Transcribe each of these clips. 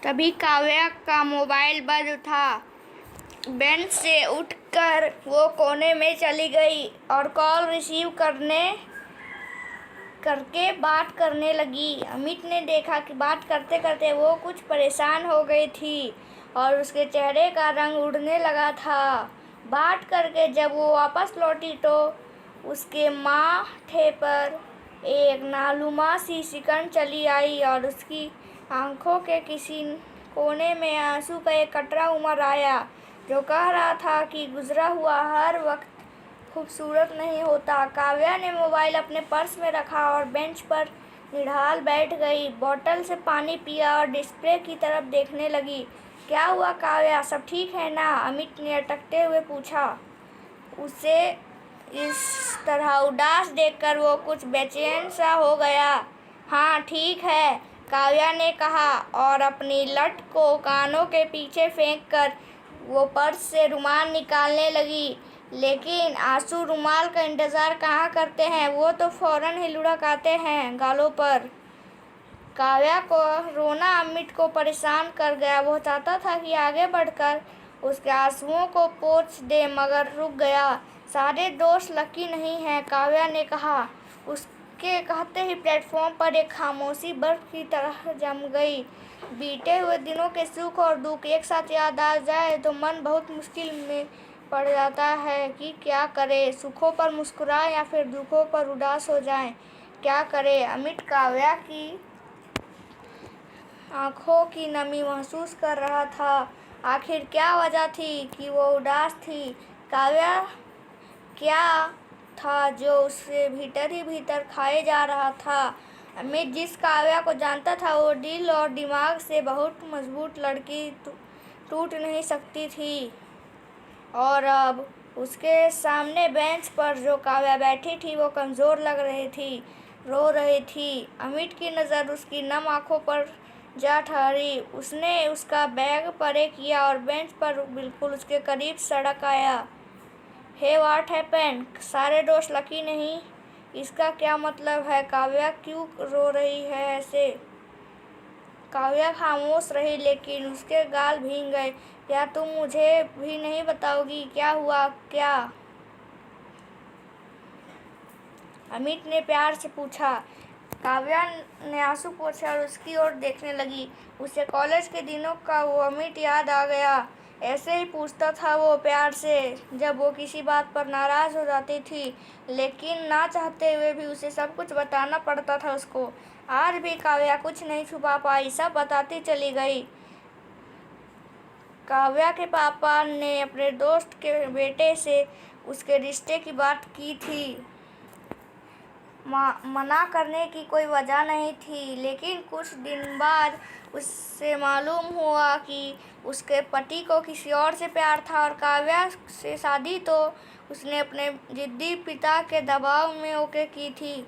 तभी काव्या का मोबाइल बज उठा। बेंच से उठकर वो कोने में चली गई और कॉल रिसीव करके बात करने लगी। अमित ने देखा कि बात करते करते वो कुछ परेशान हो गई थी और उसके चेहरे का रंग उड़ने लगा था। बात करके जब वो वापस लौटी तो उसके माथे पर एक नानुमा सी सिकुड़न चली आई और उसकी आंखों के किसी कोने में आंसू का एक कतरा उमड़ आया, जो कह रहा था कि गुजरा हुआ हर वक्त खूबसूरत नहीं होता। काव्या ने मोबाइल अपने पर्स में रखा और बेंच पर निढाल बैठ गई, बोतल से पानी पिया और डिस्प्ले की तरफ देखने लगी। क्या हुआ काव्या, सब ठीक है ना? अमित ने अटकते हुए पूछा। उसे इस तरह उदास देखकर वो कुछ बेचैन सा हो गया। हाँ ठीक है, काव्या ने कहा और अपनी लठ को कानों के पीछे फेंककर वो पर्स से रुमाल निकालने लगी। लेकिन आंसू रुमाल का इंतजार कहाँ करते हैं, वो तो फौरन ही लुढ़क आते हैं गालों पर। काव्या को रोना अमित को परेशान कर गया। वो चाहता था कि आगे बढ़कर उसके आंसुओं को पोंछ दे, मगर रुक गया। सारे दोस्त लकी नहीं हैं, काव्या ने कहा। उसके कहते ही प्लेटफॉर्म पर एक खामोशी बर्फ की तरह जम गई। बीते हुए दिनों के सुख और दुख एक साथ याद आ जाए तो मन बहुत मुश्किल में पड़ जाता है कि क्या करे, सुखों पर मुस्कुराए या फिर दुखों पर उदास हो जाए, क्या करे। अमित काव्या की आंखों की नमी महसूस कर रहा था। आखिर क्या वजह थी कि वो उदास थी? काव्या क्या था जो उससे भीतर ही भीतर खाए जा रहा था? अमित जिस काव्या को जानता था वो दिल और दिमाग से बहुत मजबूत लड़की टूट नहीं सकती थी, और अब उसके सामने बेंच पर जो काव्या बैठी थी वो कमज़ोर लग रही थी, रो रही थी। अमित की नज़र उसकी नम आंखों पर जा ठहरी। उसने उसका बैग परे किया और बेंच पर बिल्कुल उसके करीब सड़क आया। Hey what happened? सारे दोस्त लकी नहीं? इसका क्या मतलब है? काव्या क्यों रो रही है ऐसे? काव्या खामोश रही, लेकिन उसके गाल भीग गए। क्या तुम मुझे भी नहीं बताओगी क्या हुआ? क्या? अमित ने प्यार से पूछा। काव्या ने आंसू पोंछे और उसकी ओर देखने लगी। उसे कॉलेज के दिनों का वो अमित याद आ गया। ऐसे ही पूछता था वो प्यार से, जब वो किसी बात पर नाराज हो जाती थी, लेकिन ना चाहते हुए भी उसे सब कुछ बताना पड़ता था उसको। आज भी काव्या कुछ नहीं छुपा पाई, सब बताती चली गई। काव्या के पापा ने अपने दोस्त के बेटे से उसके रिश्ते की बात की थी। मना करने की कोई वजह नहीं थी, लेकिन कुछ दिन बाद उससे मालूम हुआ कि उसके पति को किसी और से प्यार था और काव्या से शादी तो उसने अपने जिद्दी पिता के दबाव में ओके की थी।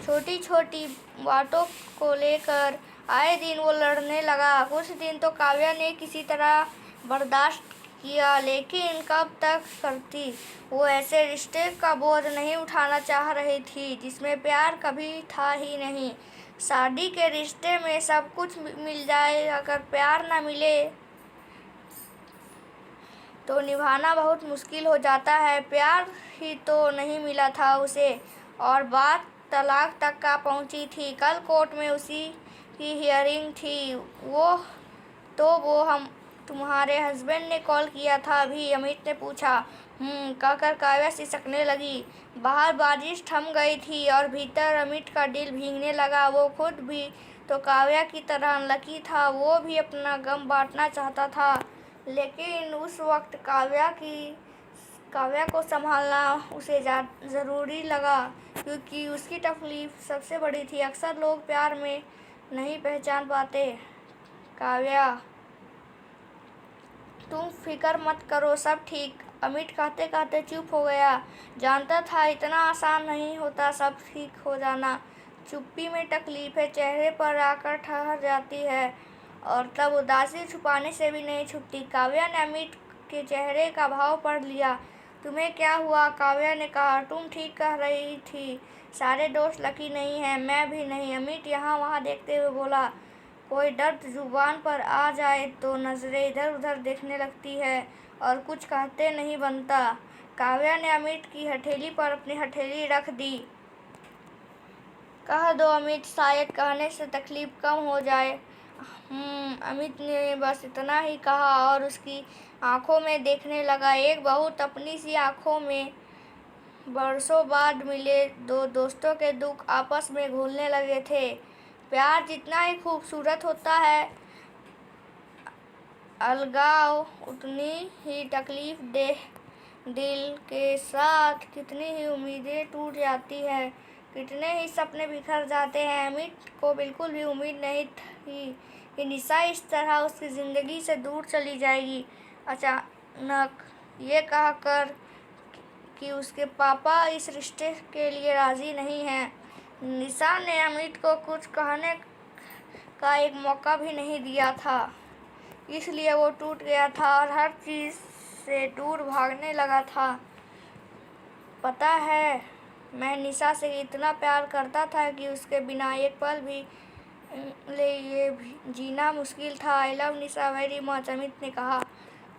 छोटी छोटी बातों को लेकर आए दिन वो लड़ने लगा। कुछ दिन तो काव्या ने किसी तरह बर्दाश्त किया, लेकिन कब तक करती? वो ऐसे रिश्ते का बोझ नहीं उठाना चाह रही थी जिसमें प्यार कभी था ही नहीं। शादी के रिश्ते में सब कुछ मिल जाए, अगर प्यार न मिले तो निभाना बहुत मुश्किल हो जाता है। प्यार ही तो नहीं मिला था उसे, और बात तलाक तक का पहुंची थी। कल कोर्ट में उसी की हियरिंग थी। वो हम तुम्हारे हस्बैंड ने कॉल किया था अभी? अमित ने पूछा। कहकर काव्या सिसकने लगी। बाहर बारिश थम गई थी और भीतर अमित का दिल भीगने लगा। वो खुद भी तो काव्या की तरह अनलकी था, वो भी अपना गम बांटना चाहता था, लेकिन उस वक्त काव्या को संभालना उसे ज़रूरी लगा, क्योंकि उसकी तकलीफ सबसे बड़ी थी। अक्सर लोग प्यार में नहीं पहचान पाते। काव्या, तुम फिक्र मत करो, सब ठीक। अमित कहते कहते चुप हो गया। जानता था इतना आसान नहीं होता सब ठीक हो जाना। चुप्पी में तकलीफें चेहरे पर आकर ठहर जाती है, और तब उदासी छुपाने से भी नहीं छुपती। काव्या ने अमित के चेहरे का भाव पढ़ लिया। तुम्हें क्या हुआ? काव्या ने कहा। तुम ठीक कह रही थी, सारे दोस्त लकी नहीं हैं, मैं भी नहीं। अमित यहाँ वहाँ देखते हुए बोला। कोई दर्द जुबान पर आ जाए तो नज़रें इधर उधर देखने लगती है और कुछ कहते नहीं बनता। काव्या ने अमित की हथेली पर अपनी हथेली रख दी। कह दो अमित, शायद कहने से तकलीफ कम हो जाए। अमित ने बस इतना ही कहा और उसकी आंखों में देखने लगा, एक बहुत अपनी सी आंखों में। बरसों बाद मिले दो दोस्तों के दुख आपस में घुलने लगे थे। प्यार जितना ही खूबसूरत होता है, अलगाव उतनी ही तकलीफ देह। दिल के साथ कितनी ही उम्मीदें टूट जाती है, कितने ही सपने बिखर जाते हैं। अमित को बिल्कुल भी उम्मीद नहीं थी कि निशा इस तरह उसकी ज़िंदगी से दूर चली जाएगी। अचानक ये कहकर कि उसके पापा इस रिश्ते के लिए राज़ी नहीं हैं, निशा ने अमित को कुछ कहने का एक मौका भी नहीं दिया था। इसलिए वो टूट गया था और हर चीज़ से दूर भागने लगा था। पता है, मैं निशा से इतना प्यार करता था कि उसके बिना एक पल भी ये जीना मुश्किल था। I love Nisha very much, Amit ने कहा।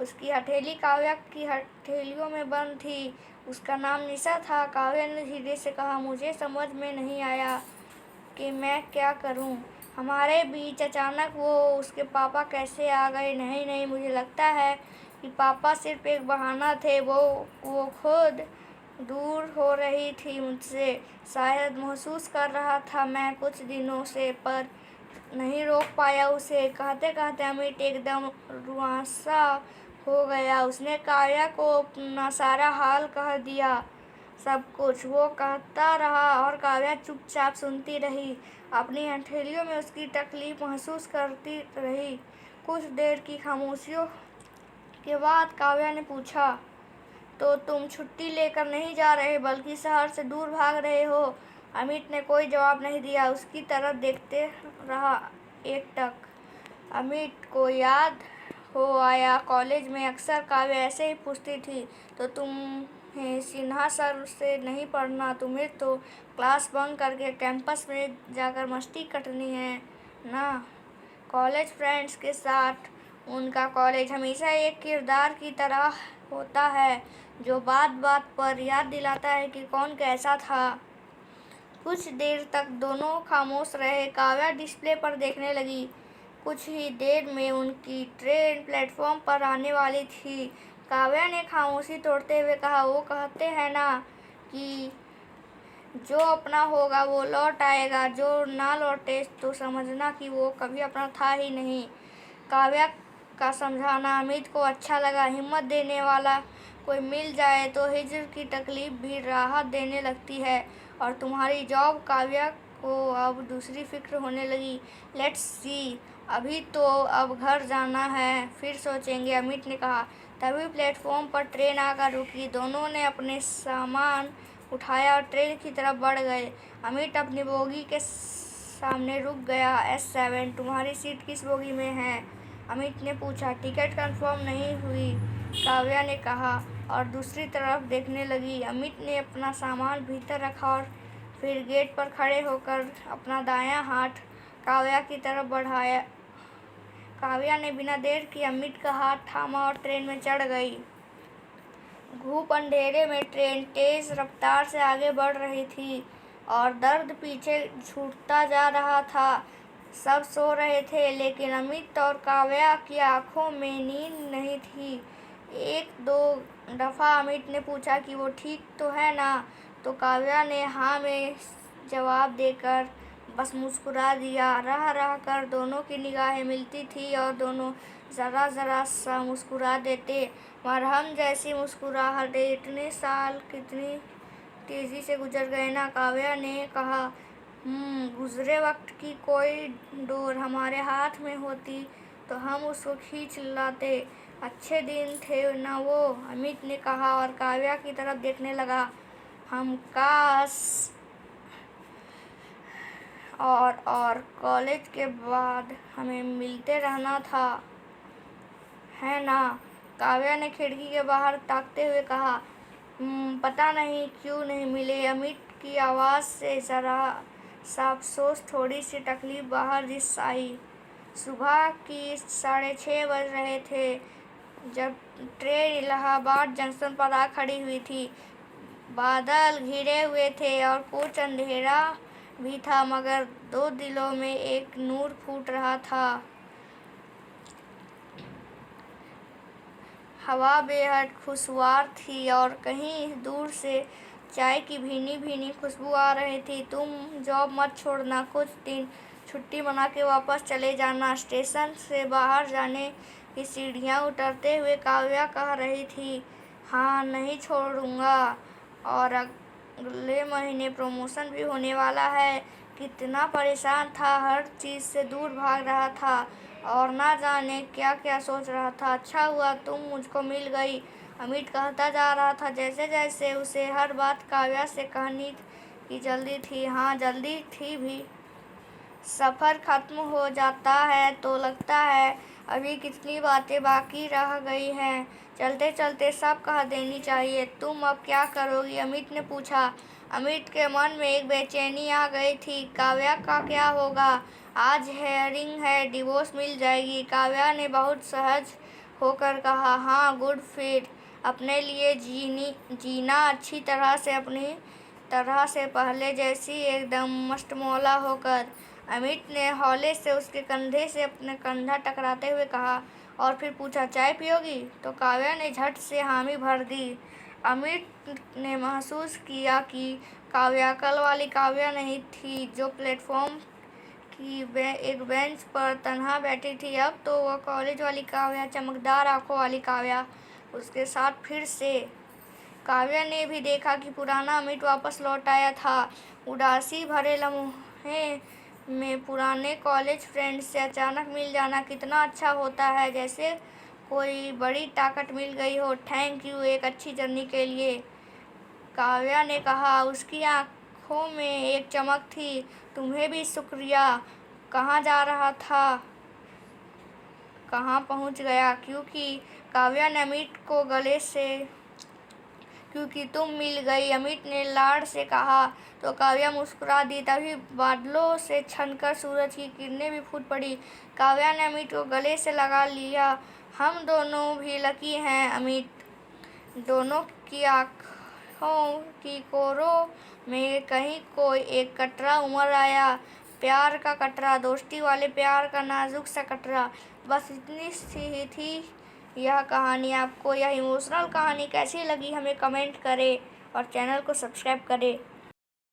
उसकी हथेली काव्या की हथेलियों में बंद थी। उसका नाम निशा था। काव्या ने धीरे से कहा, मुझे समझ में नहीं आया कि मैं क्या करूं। हमारे बीच अचानक वो उसके पापा कैसे आ गए। नहीं नहीं, मुझे लगता है कि पापा सिर्फ एक बहाना थे। वो खुद दूर हो रही थी मुझसे, शायद महसूस कर रहा था मैं कुछ दिनों से, पर नहीं रोक पाया उसे। कहते कहते अमित एकदम रुआंसा हो गया। उसने काव्या को अपना सारा हाल कह दिया, सब कुछ वो कहता रहा और काव्या चुपचाप सुनती रही, अपनी हथेलियों में उसकी तकलीफ महसूस करती रही। कुछ देर की खामोशियों के बाद काव्या ने पूछा, तो तुम छुट्टी लेकर नहीं जा रहे बल्कि शहर से दूर भाग रहे हो? अमित ने कोई जवाब नहीं दिया, उसकी तरफ देखते रहा एकटक। अमित को याद हो आया, कॉलेज में अक्सर काव्या ऐसे ही पूछती थी, तो तुम्हें सिन्हा सर से नहीं पढ़ना, तुम्हें तो क्लास बंक करके कैंपस में जाकर मस्ती कटनी है ना, कॉलेज फ्रेंड्स के साथ। उनका कॉलेज हमेशा एक किरदार की तरह होता है जो बात बात पर याद दिलाता है कि कौन कैसा था। कुछ देर तक दोनों खामोश रहे। काव्या डिस्प्ले पर देखने लगी। कुछ ही देर में उनकी ट्रेन प्लेटफॉर्म पर आने वाली थी। काव्या ने खामोशी तोड़ते हुए कहा, वो कहते हैं ना कि जो अपना होगा वो लौट आएगा, जो ना लौटे तो समझना कि वो कभी अपना था ही नहीं। काव्या का समझाना अमित को अच्छा लगा। हिम्मत देने वाला कोई मिल जाए तो हिज्र की तकलीफ भी राहत देने लगती है। और तुम्हारी जॉब? काव्या को अब दूसरी फिक्र होने लगी। लेट्स सी, अभी तो अब घर जाना है, फिर सोचेंगे, अमित ने कहा। तभी प्लेटफॉर्म पर ट्रेन आकर रुकी। दोनों ने अपने सामान उठाया और ट्रेन की तरफ बढ़ गए। अमित अपनी बोगी के सामने रुक गया। S7, तुम्हारी सीट किस बोगी में है? अमित ने पूछा। टिकट कंफर्म नहीं हुई, काव्या ने कहा और दूसरी तरफ देखने लगी। अमित ने अपना सामान भीतर रखा और फिर गेट पर खड़े होकर अपना दायां हाथ काव्या की तरफ बढ़ाया। काव्या ने बिना देर किए अमित का हाथ थामा और ट्रेन में चढ़ गई। घूप अंधेरे में ट्रेन तेज रफ्तार से आगे बढ़ रही थी और दर्द पीछे छूटता जा रहा था। सब सो रहे थे लेकिन अमित और काव्या की आंखों में नींद नहीं थी। एक दो दफ़ा अमित ने पूछा कि वो ठीक तो है ना, तो काव्या ने हाँ में जवाब देकर बस मुस्कुरा दिया। रह रह कर दोनों की निगाहें मिलती थी और दोनों ज़रा ज़रा सा मुस्कुरा देते। मरहम जैसी मुस्कुराहट। इतने साल कितनी तेज़ी से गुजर गए ना, काव्या ने कहा। गुजरे वक्त की कोई डोर हमारे हाथ में होती तो हम उसको खींच लाते। अच्छे दिन थे ना वो, अमित ने कहा और काव्या की तरफ देखने लगा। हम काश और कॉलेज के बाद हमें मिलते रहना था, है ना? काव्या ने खिड़की के बाहर ताकते हुए कहा। पता नहीं क्यों नहीं मिले, अमित की आवाज़ से ज़रा सा अफसोस, थोड़ी सी तकलीफ बाहर रिस आई। सुबह की 6:30 बज रहे थे जब ट्रेन इलाहाबाद जंक्शन पर आ खड़ी हुई थी। बादल घिरे हुए थे और कुछ अंधेरा भी था, मगर दो दिलों में एक नूर फूट रहा था। हवा बेहद खुशगवार थी और कहीं दूर से चाय की भीनी भीनी खुशबू आ रही थी। तुम जॉब मत छोड़ना, कुछ दिन छुट्टी मना के वापस चले जाना। स्टेशन से बाहर जाने की सीढ़ियाँ उतरते हुए काव्या कह रही थी, हाँ नहीं छोड़ूंगा, और अगले महीने प्रमोशन भी होने वाला है। कितना परेशान था, हर चीज़ से दूर भाग रहा था और ना जाने क्या क्या सोच रहा था। अच्छा हुआ तुम मुझको मिल गई, अमित कहता जा रहा था जैसे जैसे उसे हर बात काव्या से कहने की जल्दी थी। हाँ जल्दी थी भी। सफ़र खत्म हो जाता है तो लगता है अभी कितनी बातें बाकी रह गई हैं, चलते चलते सब कह देनी चाहिए। तुम अब क्या करोगी, अमित ने पूछा। अमित के मन में एक बेचैनी आ गई थी। काव्या का क्या होगा? आज हेयरिंग है, डिवोर्स मिल जाएगी। काव्या ने बहुत सहज होकर कहा, हाँ गुड, फिर अपने लिए जीना अच्छी तरह से, अपनी तरह से पहले जैसी एकदम मस्तमौला होकर। अमित ने हौले से उसके कंधे से अपना कंधा टकराते हुए कहा और फिर पूछा, चाय पियोगी? तो काव्या ने झट से हामी भर दी। अमित ने महसूस किया कि काव्या कल वाली काव्या नहीं थी जो प्लेटफॉर्म की एक बेंच पर तन्हा बैठी थी। अब तो वह कॉलेज वाली काव्या, चमकदार आंखों वाली काव्या उसके साथ फिर से। काव्या ने भी देखा कि पुराना अमित वापस लौट आया था। उदासी भरे लम्हे में पुराने कॉलेज फ्रेंड से अचानक मिल जाना कितना अच्छा होता है, जैसे कोई बड़ी ताकत मिल गई हो। थैंक यू एक अच्छी जर्नी के लिए, काव्या ने कहा। उसकी आंखों में एक चमक थी। तुम्हें भी शुक्रिया। कहाँ जा रहा था, कहाँ पहुँच गया? क्योंकि काव्या ने अमित को गले से, क्योंकि तुम मिल गई, अमित ने लाड़ से कहा। तो काव्या मुस्कुरा दी। तभी बादलों से छनकर सूरज की किरणें भी फूट पड़ी। काव्या ने अमित को गले से लगा लिया। हम दोनों भी लकी हैं अमित। दोनों की आंखों की कोरों में कहीं कोई एक कतरा उमड़ आया, प्यार का कतरा, दोस्ती वाले प्यार का नाजुक सा कतरा। बस इतनी सी ही थी यह कहानी। आपको यह इमोशनल कहानी कैसी लगी हमें कमेंट करें और चैनल को सब्सक्राइब करें।